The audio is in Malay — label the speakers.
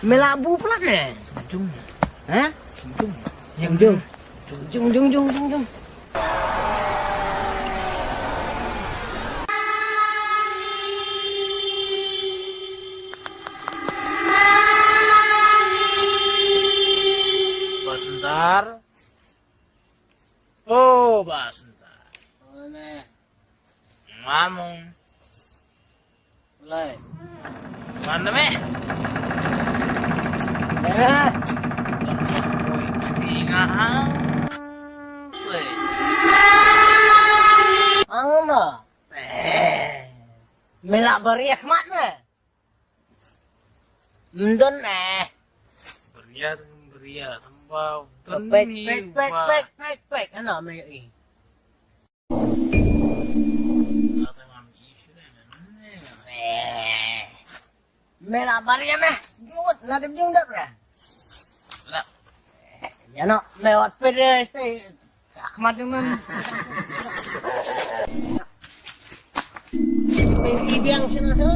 Speaker 1: Melabu pula ke?
Speaker 2: Jom.
Speaker 1: Ha?
Speaker 2: Jom.
Speaker 1: Jom.
Speaker 2: Sebentar. Oh, sebentar.
Speaker 1: Mana?
Speaker 2: Ngomong.
Speaker 1: Mulai.
Speaker 2: Mana meh?
Speaker 1: Eh,
Speaker 2: Tinggal.
Speaker 1: ano? Melak beriak mana? Mendon
Speaker 2: Beria tambah.
Speaker 1: Pek. Ano may Melak beriak meh. Gut, ladem jungdak dah.
Speaker 2: Lah,
Speaker 1: Ya no, lewat pedes teh. Ahmad dengan Ibiang sana tu,